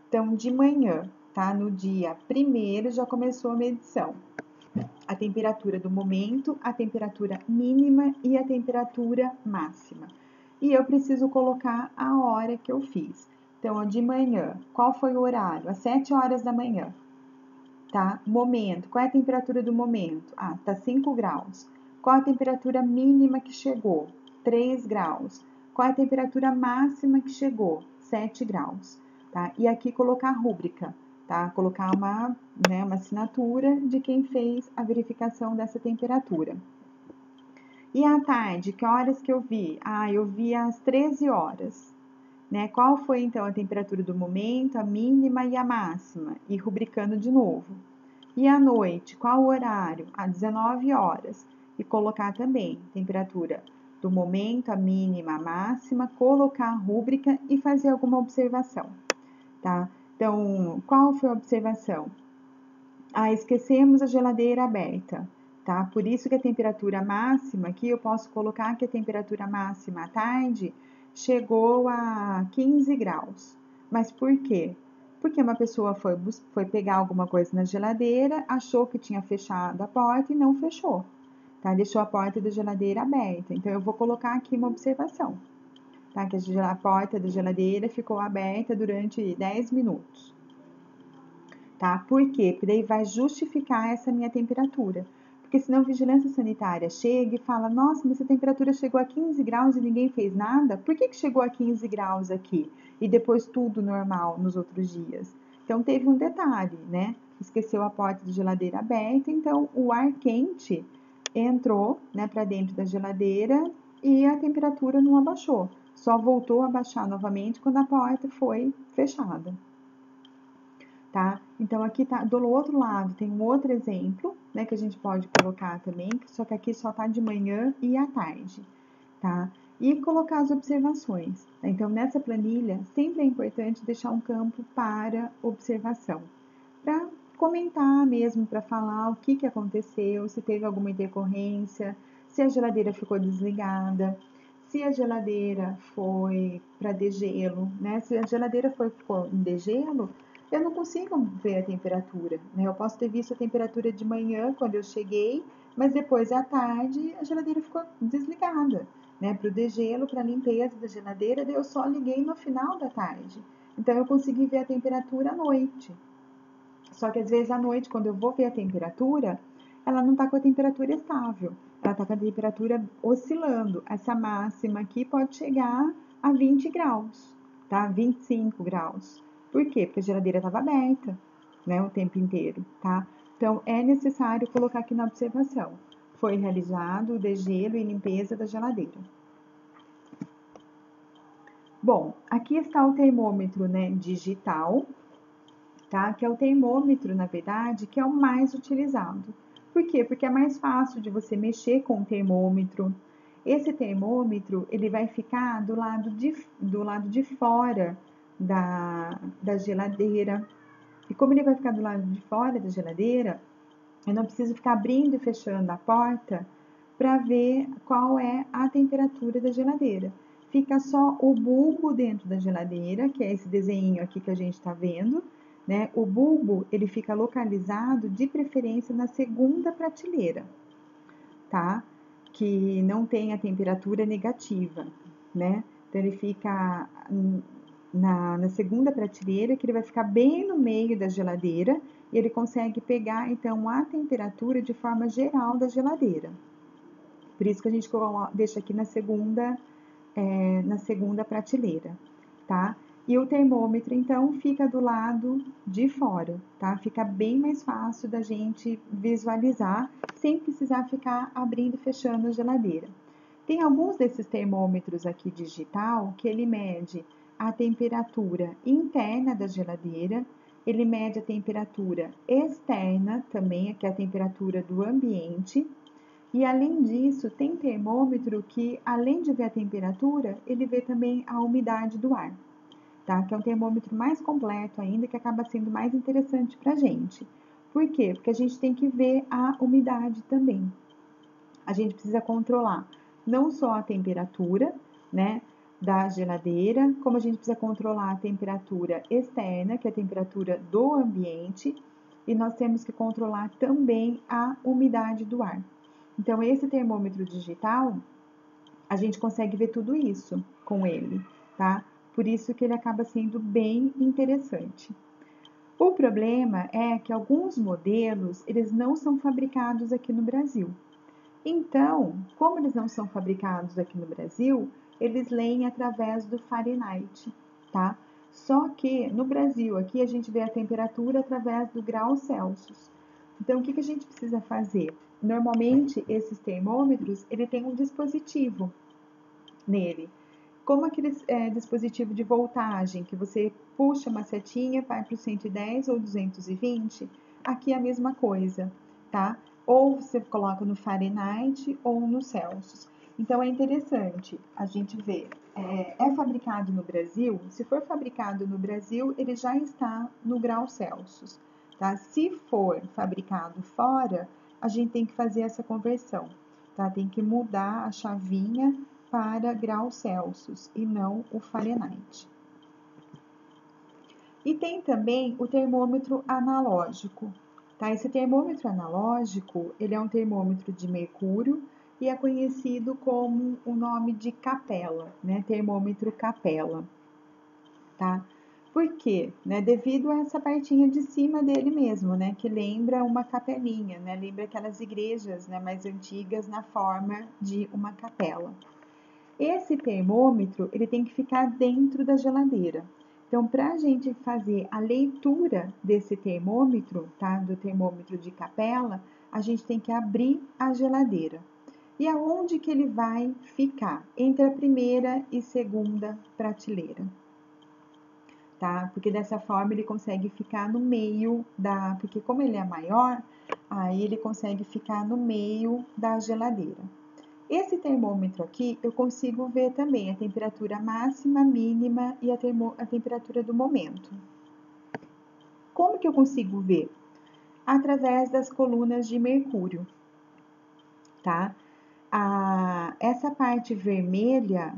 Então, de manhã, tá? No dia 1º já começou a medição. A temperatura do momento, a temperatura mínima e a temperatura máxima. E eu preciso colocar a hora que eu fiz. Então, ó, de manhã, qual foi o horário? Às 7 horas da manhã. Tá? Momento, qual é a temperatura do momento? Ah, tá 5 graus. Qual a temperatura mínima que chegou? 3 graus. Qual é a temperatura máxima que chegou? 7 graus. Tá? E aqui colocar a rúbrica, tá? Colocar uma assinatura de quem fez a verificação dessa temperatura. E à tarde, que horas que eu vi? Ah, eu vi às 13 horas. Né? Qual foi então a temperatura do momento, a mínima e a máxima? E rubricando de novo. E à noite, qual o horário? Às 19 horas. E colocar também temperatura do momento, a mínima, a máxima, colocar a rúbrica e fazer alguma observação, tá? Então, qual foi a observação? Ah, esquecemos a geladeira aberta, tá? Por isso que a temperatura máxima, aqui eu posso colocar que a temperatura máxima à tarde chegou a 15 graus. Mas por quê? Porque uma pessoa foi pegar alguma coisa na geladeira, achou que tinha fechado a porta e não fechou, tá? Deixou a porta da geladeira aberta. Então, eu vou colocar aqui uma observação, tá? Que a porta da geladeira ficou aberta durante 10 minutos. Tá? Por quê? Porque daí vai justificar essa minha temperatura. Porque senão a vigilância sanitária chega e fala, nossa, mas a temperatura chegou a 15 graus e ninguém fez nada? Por que chegou a 15 graus aqui? E depois tudo normal nos outros dias? Então, teve um detalhe, né? Esqueceu a porta da geladeira aberta, então o ar quente entrou, né, para dentro da geladeira e a temperatura não abaixou. Só voltou a baixar novamente quando a porta foi fechada. Tá? Então, aqui tá, do outro lado tem um outro exemplo, né, que a gente pode colocar também, só que aqui só tá de manhã e à tarde, tá? E colocar as observações. Então, nessa planilha, sempre é importante deixar um campo para observação, para comentar mesmo, para falar o que aconteceu, se teve alguma intercorrência, se a geladeira ficou desligada, se a geladeira foi para degelo, né? Se a geladeira ficou em degelo, eu não consigo ver a temperatura, né? Eu posso ter visto a temperatura de manhã quando eu cheguei, mas depois à tarde a geladeira ficou desligada, né? Para o degelo, para a limpeza da geladeira, eu só liguei no final da tarde. Então eu consegui ver a temperatura à noite. Só que às vezes à noite, quando eu vou ver a temperatura, ela não está com a temperatura estável, ela está com a temperatura oscilando. Essa máxima aqui pode chegar a 20 graus, tá? 25 graus. Por quê? Porque a geladeira estava aberta, né, o tempo inteiro, tá? Então, é necessário colocar aqui na observação. Foi realizado o degelo e limpeza da geladeira. Bom, aqui está o termômetro, né, digital, tá? Que é o termômetro, na verdade, que é o mais utilizado. Por quê? Porque é mais fácil de você mexer com o termômetro. Esse termômetro, ele vai ficar do lado de fora da geladeira. E como ele vai ficar do lado de fora da geladeira, eu não preciso ficar abrindo e fechando a porta para ver qual é a temperatura da geladeira. Fica só o bulbo dentro da geladeira, que é esse desenho aqui que a gente está vendo, né? O bulbo, ele fica localizado de preferência na segunda prateleira, tá? Que não tem a temperatura negativa, né? Então, ele fica na segunda prateleira, que ele vai ficar bem no meio da geladeira, e ele consegue pegar, então, a temperatura de forma geral da geladeira. Por isso que a gente deixa aqui na segunda prateleira, tá? E o termômetro, então, fica do lado de fora, tá? Fica bem mais fácil da gente visualizar, sem precisar ficar abrindo e fechando a geladeira. Tem alguns desses termômetros aqui digital que ele mede a temperatura interna da geladeira, ele mede a temperatura externa também, que é a temperatura do ambiente, E além disso, tem termômetro que, além de ver a temperatura, ele vê também a umidade do ar, tá? Que é um termômetro mais completo ainda, que acaba sendo mais interessante para a gente. Por quê? Porque a gente tem que ver a umidade também. A gente precisa controlar não só a temperatura, né, da geladeira, como a gente precisa controlar a temperatura externa, que é a temperatura do ambiente, e nós temos que controlar também a umidade do ar. Então, esse termômetro digital, a gente consegue ver tudo isso com ele, tá? Por isso que ele acaba sendo bem interessante. O problema é que alguns modelos, eles não são fabricados aqui no Brasil. Então, como eles não são fabricados aqui no Brasil, eles leem através do Fahrenheit, tá? Só que no Brasil, aqui a gente vê a temperatura através do grau Celsius. Então, o que a gente precisa fazer? Normalmente, esses termômetros, ele tem um dispositivo nele. Como aquele dispositivo de voltagem, que você puxa uma setinha, vai para o 110 ou 220, aqui é a mesma coisa, tá? Ou você coloca no Fahrenheit ou no Celsius. Então, é interessante a gente ver, é fabricado no Brasil? Se for fabricado no Brasil, ele já está no grau Celsius, tá? Se for fabricado fora, a gente tem que fazer essa conversão, tá? Tem que mudar a chavinha para graus Celsius e não o Fahrenheit. E tem também o termômetro analógico, tá? Esse termômetro analógico, ele é um termômetro de mercúrio e é conhecido como o nome de capela, né? Termômetro capela, tá? Por quê? Né? Devido a essa partinha de cima dele mesmo, né? Que lembra uma capelinha, né? Lembra aquelas igrejas, né, mais antigas na forma de uma capela. Esse termômetro, ele tem que ficar dentro da geladeira. Então, para a gente fazer a leitura desse termômetro, tá? Do termômetro de capela, a gente tem que abrir a geladeira. E aonde que ele vai ficar? Entre a primeira e segunda prateleira, tá? Porque dessa forma ele consegue ficar no meio da... Porque como ele é maior, aí ele consegue ficar no meio da geladeira. Esse termômetro aqui, eu consigo ver também a temperatura máxima, mínima e a temperatura do momento. Como que eu consigo ver? Através das colunas de mercúrio, tá? Essa parte vermelha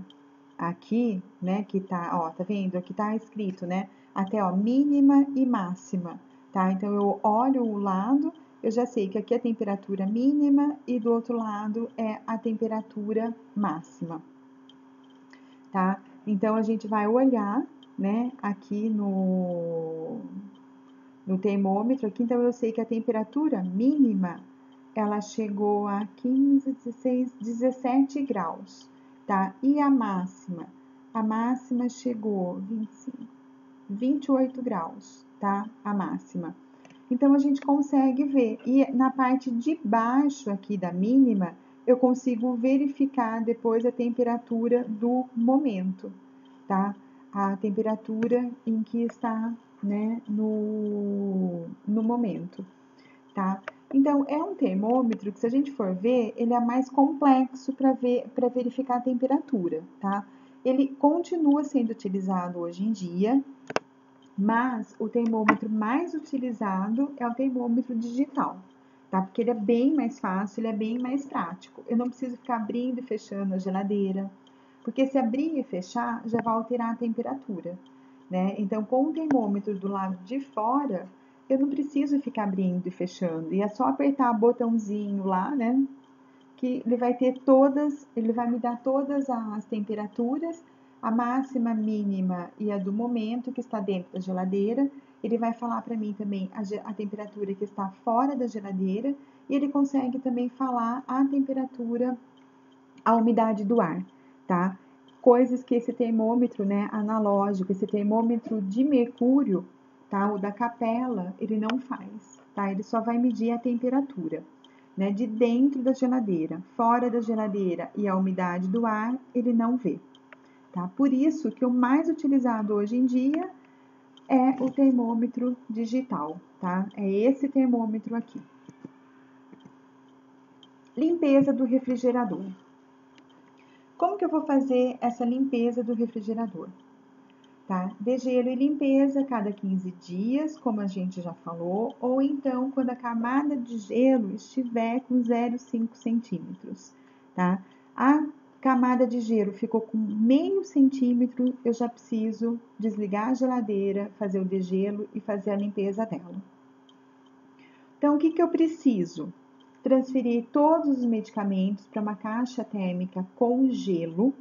aqui, né, que tá, ó, tá vendo? Aqui tá escrito, né? Até, ó, mínima e máxima, tá? Então, eu olho o lado, eu já sei que aqui é a temperatura mínima e do outro lado é a temperatura máxima, tá? Então, a gente vai olhar, né, aqui no termômetro aqui, então eu sei que a temperatura mínima, ela chegou a 15, 16, 17 graus, tá? E a máxima? A máxima chegou 25, 28 graus, tá? A máxima. Então, a gente consegue ver. E na parte de baixo aqui da mínima, eu consigo verificar depois a temperatura do momento, tá? A temperatura em que está, né, no momento, tá? Então, é um termômetro que, se a gente for ver, ele é mais complexo para verificar a temperatura, tá? Ele continua sendo utilizado hoje em dia, mas o termômetro mais utilizado é o termômetro digital, tá? Porque ele é bem mais fácil, ele é bem mais prático. Eu não preciso ficar abrindo e fechando a geladeira, porque se abrir e fechar, já vai alterar a temperatura, né? Então, com o termômetro do lado de fora, eu não preciso ficar abrindo e fechando. E é só apertar o botãozinho lá, né? Que ele vai ter todas, ele vai me dar todas as temperaturas, a máxima, mínima e a do momento que está dentro da geladeira. Ele vai falar para mim também a temperatura que está fora da geladeira e ele consegue também falar a temperatura, a umidade do ar, tá? Coisas que esse termômetro, né, analógico, esse termômetro de mercúrio, tá? O da capela, ele não faz, tá? Ele só vai medir a temperatura, né, de dentro da geladeira. Fora da geladeira e a umidade do ar, ele não vê, tá? Por isso que o mais utilizado hoje em dia é o termômetro digital, tá? É esse termômetro aqui. Limpeza do refrigerador. Como que eu vou fazer essa limpeza do refrigerador? Tá? Degelo e limpeza a cada 15 dias, como a gente já falou, ou então quando a camada de gelo estiver com 0,5 centímetros, tá? A camada de gelo ficou com meio centímetro, eu já preciso desligar a geladeira, fazer o degelo e fazer a limpeza dela. Então, o que eu preciso? Transferir todos os medicamentos para uma caixa térmica com gelo,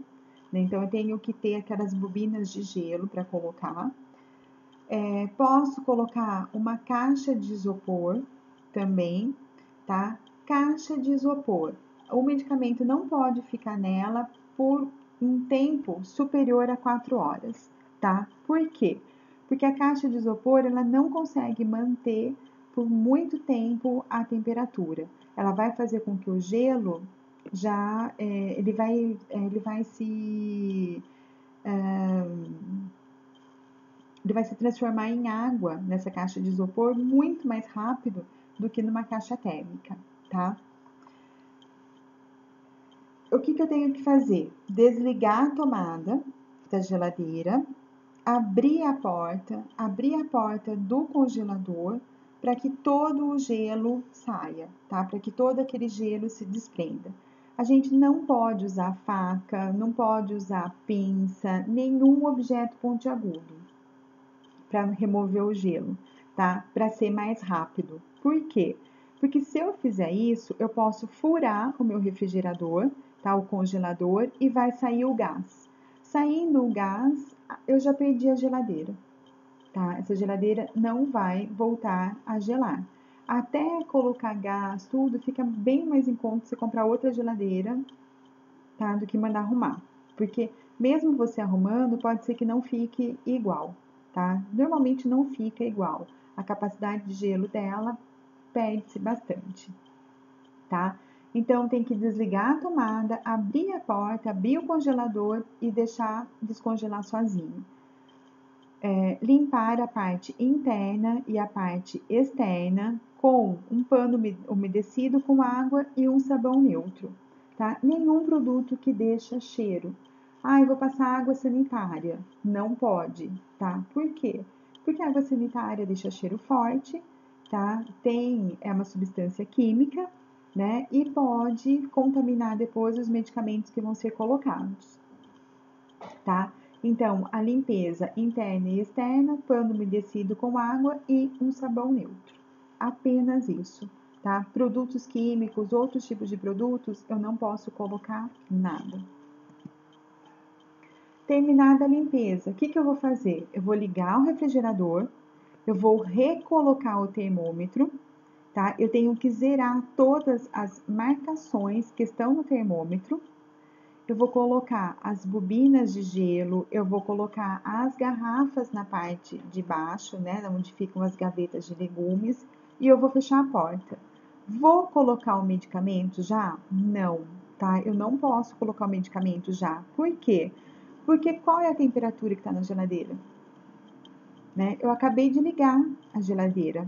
né? Então, eu tenho que ter aquelas bobinas de gelo para colocar. Posso colocar uma caixa de isopor também, tá? Caixa de isopor. O medicamento não pode ficar nela por um tempo superior a 4 horas, tá? Por quê? Porque a caixa de isopor, ela não consegue manter por muito tempo a temperatura. Ela vai fazer com que o gelo ele vai se transformar em água nessa caixa de isopor muito mais rápido do que numa caixa térmica, tá? O que eu tenho que fazer? Desligar a tomada da geladeira, abrir a porta do congelador para que todo o gelo saia, tá? Para que todo aquele gelo se desprenda. A gente não pode usar faca, não pode usar pinça, nenhum objeto pontiagudo para remover o gelo, tá? Para ser mais rápido. Por quê? Porque se eu fizer isso, eu posso furar o meu refrigerador, tá? O congelador e vai sair o gás. Saindo o gás, eu já perdi a geladeira, tá? Essa geladeira não vai voltar a gelar. Até colocar gás, tudo, fica bem mais em conta você comprar outra geladeira, tá? Do que mandar arrumar. Porque mesmo você arrumando, pode ser que não fique igual, tá? Normalmente não fica igual. A capacidade de gelo dela perde-se bastante, tá? Então tem que desligar a tomada, abrir a porta, abrir o congelador e deixar descongelar sozinho. Limpar a parte interna e a parte externa com um pano umedecido com água e um sabão neutro, tá? Nenhum produto que deixa cheiro. Ah, eu vou passar água sanitária. Não pode, tá? Por quê? Porque a água sanitária deixa cheiro forte, tá? É uma substância química, né? E pode contaminar depois os medicamentos que vão ser colocados, tá? Então, a limpeza interna e externa, pano umedecido com água e um sabão neutro. Apenas isso, tá? Produtos químicos, outros tipos de produtos, eu não posso colocar nada. Terminada a limpeza, o que eu vou fazer? Eu vou ligar o refrigerador, eu vou recolocar o termômetro, tá? Eu tenho que zerar todas as marcações que estão no termômetro. Eu vou colocar as bobinas de gelo, eu vou colocar as garrafas na parte de baixo, né, onde ficam as gavetas de legumes, e eu vou fechar a porta. Vou colocar o medicamento já? Não, tá? Eu não posso colocar o medicamento já. Por quê? Porque qual é a temperatura que está na geladeira? Né? Eu acabei de ligar a geladeira,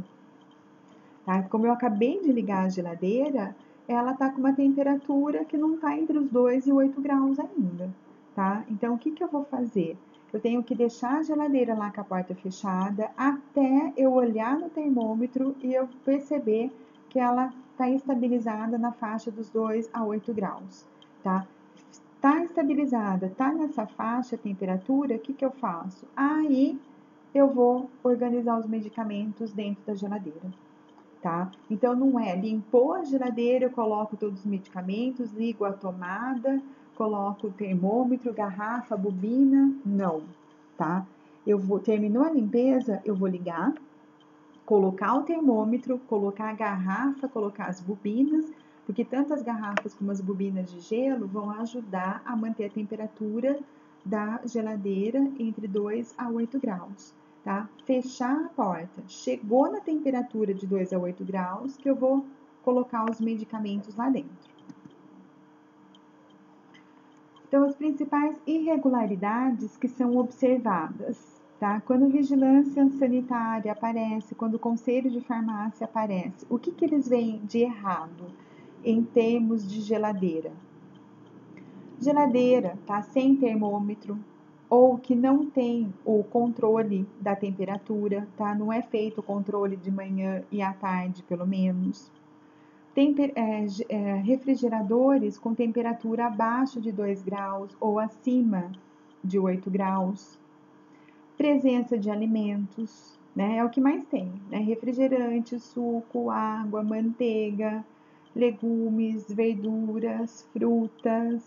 tá? Como eu acabei de ligar a geladeira, ela tá com uma temperatura que não tá entre os 2 e 8 graus ainda, tá? Então, o que eu vou fazer? Eu tenho que deixar a geladeira lá com a porta fechada até eu olhar no termômetro e eu perceber que ela tá estabilizada na faixa dos 2 a 8 graus, tá? Tá estabilizada, tá nessa faixa a temperatura, o que eu faço? Aí eu vou organizar os medicamentos dentro da geladeira, tá? Então, não é limpou a geladeira, eu coloco todos os medicamentos, ligo a tomada, coloco o termômetro, garrafa, bobina, não, tá? Terminou a limpeza, eu vou ligar, colocar o termômetro, colocar a garrafa, colocar as bobinas, porque tanto as garrafas como as bobinas de gelo vão ajudar a manter a temperatura da geladeira entre 2 a 8 graus, tá? Fechar a porta. Chegou na temperatura de 2 a 8 graus que eu vou colocar os medicamentos lá dentro. Então, as principais irregularidades que são observadas, tá? Quando vigilância sanitária aparece, quando o conselho de farmácia aparece, o que eles veem de errado? em termos de geladeira? Geladeira, tá? Sem termômetro ou que não tem o controle da temperatura, tá? Não é feito o controle de manhã e à tarde, pelo menos. Refrigeradores com temperatura abaixo de 2 graus ou acima de 8 graus. Presença de alimentos, né? É o que mais tem, né? Refrigerante, suco, água, manteiga, legumes, verduras, frutas,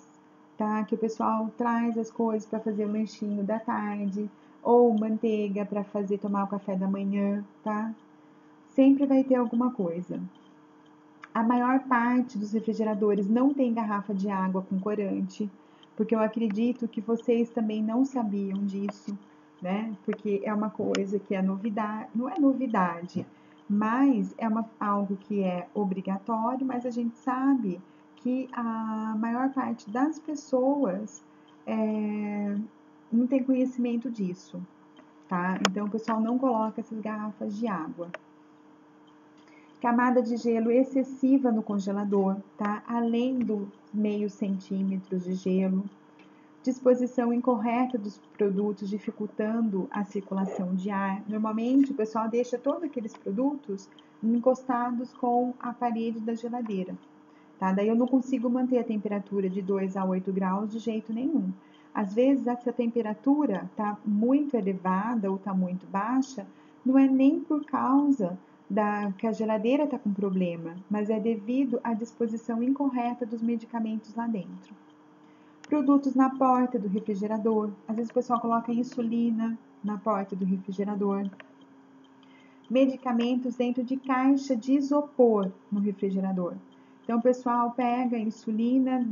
tá? Que o pessoal traz as coisas para fazer o lanchinho da tarde, ou manteiga para fazer tomar o café da manhã, tá? Sempre vai ter alguma coisa. A maior parte dos refrigeradores não tem garrafa de água com corante, porque eu acredito que vocês também não sabiam disso, né? Porque é uma coisa que é novidade, não é novidade, mas é algo que é obrigatório, mas a gente sabe que a maior parte das pessoas não tem conhecimento disso, tá? Então o pessoal não coloca essas garrafas de água. Camada de gelo excessiva no congelador, tá? Além dos meio centímetros de gelo. Disposição incorreta dos produtos, dificultando a circulação de ar. Normalmente, o pessoal deixa todos aqueles produtos encostados com a parede da geladeira, tá? Daí eu não consigo manter a temperatura de 2 a 8 graus de jeito nenhum. Às vezes, essa temperatura tá muito elevada ou tá muito baixa, não é nem por causa que a geladeira está com problema, mas é devido à disposição incorreta dos medicamentos lá dentro. Produtos na porta do refrigerador. Às vezes o pessoal coloca insulina na porta do refrigerador. Medicamentos dentro de caixa de isopor no refrigerador. Então o pessoal pega a insulina,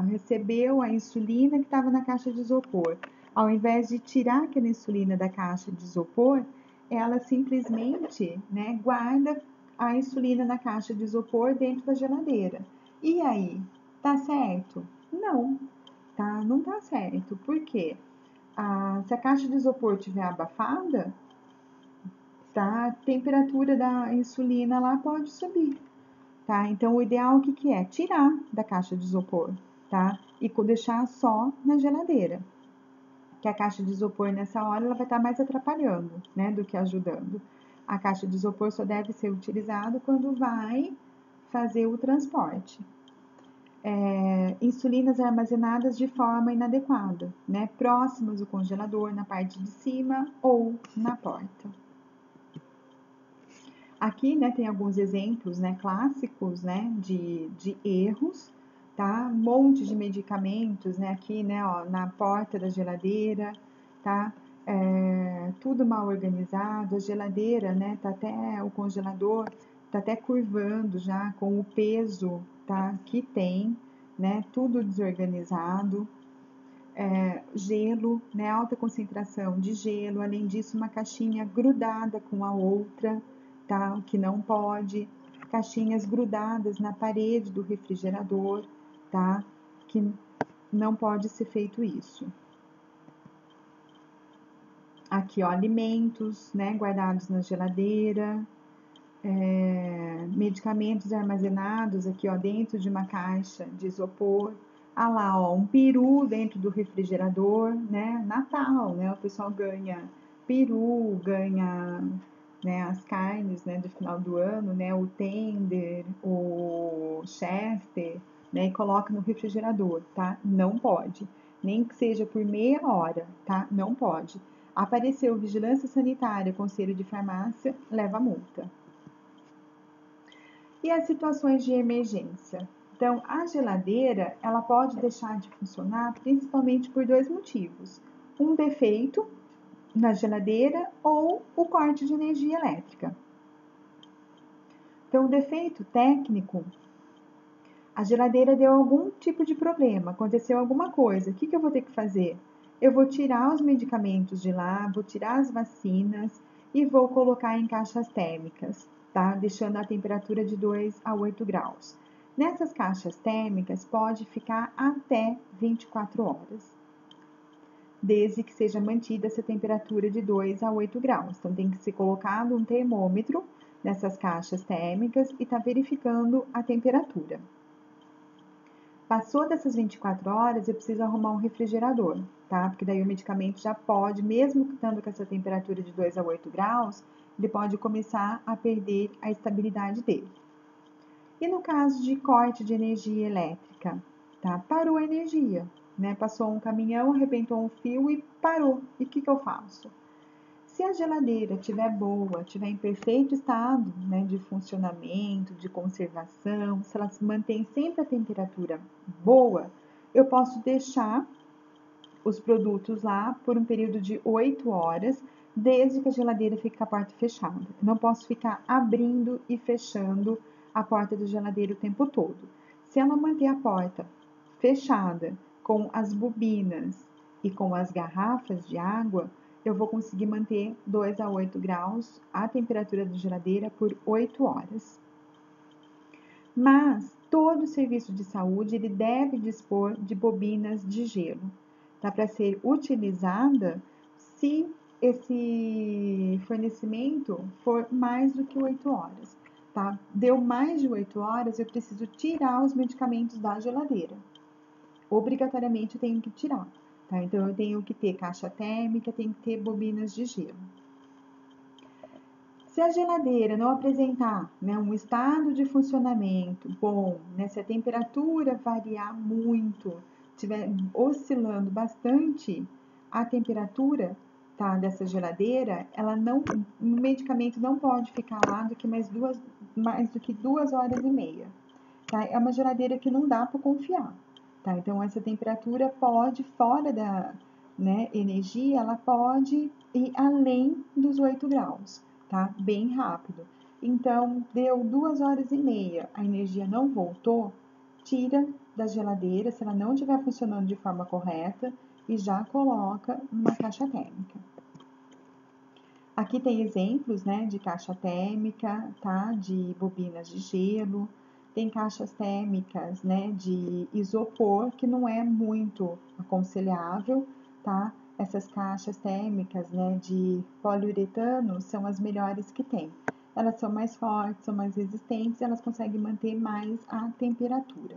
recebeu a insulina que estava na caixa de isopor. Ao invés de tirar aquela insulina da caixa de isopor, ela simplesmente, né, guarda a insulina na caixa de isopor dentro da geladeira. E aí, tá certo? Não, tá? Não tá certo. Por quê? Se a caixa de isopor estiver abafada, tá? A temperatura da insulina lá pode subir, tá? Então, o ideal o que que é? Tirar da caixa de isopor, tá? E deixar só na geladeira. Que a caixa de isopor nessa hora ela vai estar mais atrapalhando, né, do que ajudando. A caixa de isopor só deve ser utilizada quando vai fazer o transporte. Insulinas armazenadas de forma inadequada, né, próximas do congelador, na parte de cima ou na porta. Aqui, né, tem alguns exemplos, né, clássicos, né, de erros, tá? Um monte de medicamentos, né, aqui, né, ó, na porta da geladeira, tá? Tudo mal organizado, a geladeira, né, tá até, o congelador tá até curvando já com o peso, tá, que tem, né, tudo desorganizado. Gelo, né, alta concentração de gelo, além disso uma caixinha grudada com a outra, tá, o que não pode, caixinhas grudadas na parede do refrigerador, tá, que não pode ser feito isso. Aqui, ó, alimentos, né, guardados na geladeira, medicamentos armazenados aqui, ó, dentro de uma caixa de isopor. Ah lá, ó, um peru dentro do refrigerador, né? Natal, né? O pessoal ganha peru, ganha, né, as carnes, né, do final do ano, né? O tender, o chester, né? E coloca no refrigerador, tá? Não pode. Nem que seja por meia hora, tá? Não pode. Apareceu vigilância sanitária, conselho de farmácia, leva multa. E as situações de emergência? Então, a geladeira, ela pode deixar de funcionar principalmente por dois motivos. Um defeito na geladeira ou o corte de energia elétrica. Então, o defeito técnico, a geladeira deu algum tipo de problema, aconteceu alguma coisa. O que eu vou ter que fazer? Eu vou tirar os medicamentos de lá, vou tirar as vacinas e vou colocar em caixas térmicas, tá? Deixando a temperatura de 2 a 8 graus. Nessas caixas térmicas pode ficar até 24 horas, desde que seja mantida essa temperatura de 2 a 8 graus. Então tem que ser colocado um termômetro nessas caixas térmicas e está verificando a temperatura. Passou dessas 24 horas, eu preciso arrumar um refrigerador, tá? Porque daí o medicamento já pode, mesmo estando com essa temperatura de 2 a 8 graus, ele pode começar a perder a estabilidade dele. E no caso de corte de energia elétrica, tá? Parou a energia, né? Passou um caminhão, arrebentou um fio e parou. E o que eu faço? Se a geladeira estiver boa, estiver em perfeito estado, né, de funcionamento, de conservação, se ela se mantém sempre a temperatura boa, eu posso deixar os produtos lá por um período de 8 horas, desde que a geladeira fique com a porta fechada. Eu não posso ficar abrindo e fechando a porta da geladeira o tempo todo. Se ela manter a porta fechada com as bobinas e com as garrafas de água, eu vou conseguir manter 2 a 8 graus a temperatura da geladeira por 8 horas. Mas todo serviço de saúde ele deve dispor de bobinas de gelo, tá? Para ser utilizada se esse fornecimento for mais do que 8 horas, tá? Deu mais de 8 horas, eu preciso tirar os medicamentos da geladeira. Obrigatoriamente eu tenho que tirar, tá? Então eu tenho que ter caixa térmica, tenho que ter bobinas de gelo. Se a geladeira não apresentar, né, um estado de funcionamento bom, né, se a temperatura variar muito, estiver oscilando bastante a temperatura, tá, dessa geladeira, o medicamento não pode ficar lá do que mais do que 2 horas e meia. Tá? É uma geladeira que não dá para confiar. Tá? Então essa temperatura pode, fora da, né, energia, ela pode ir além dos 8 graus. Tá? Bem rápido. Então, deu 2 horas e meia, a energia não voltou, tira da geladeira, se ela não estiver funcionando de forma correta, e já coloca numa caixa térmica. Aqui tem exemplos, né, de caixa térmica, tá? De bobinas de gelo, tem caixas térmicas, né, de isopor, que não é muito aconselhável, tá? Essas caixas térmicas, né, de poliuretano são as melhores que tem. Elas são mais fortes, são mais resistentes, elas conseguem manter mais a temperatura.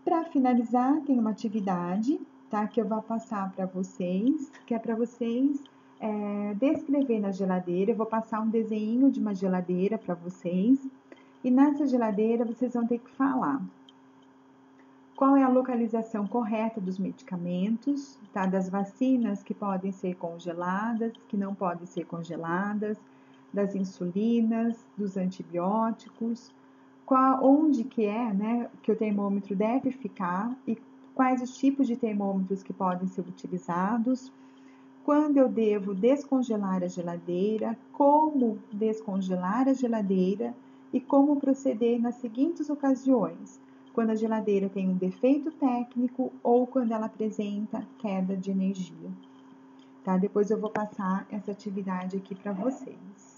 Para finalizar, tem uma atividade, tá, que eu vou passar para vocês, que é para vocês descrever na geladeira. Eu vou passar um desenho de uma geladeira para vocês, e nessa geladeira vocês vão ter que falar qual é a localização correta dos medicamentos, tá? Das vacinas que podem ser congeladas, que não podem ser congeladas, das insulinas, dos antibióticos, onde que é, né, que o termômetro deve ficar e quais os tipos de termômetros que podem ser utilizados, quando eu devo descongelar a geladeira, como descongelar a geladeira e como proceder nas seguintes ocasiões: quando a geladeira tem um defeito técnico ou quando ela apresenta queda de energia. Tá? Depois eu vou passar essa atividade aqui para vocês.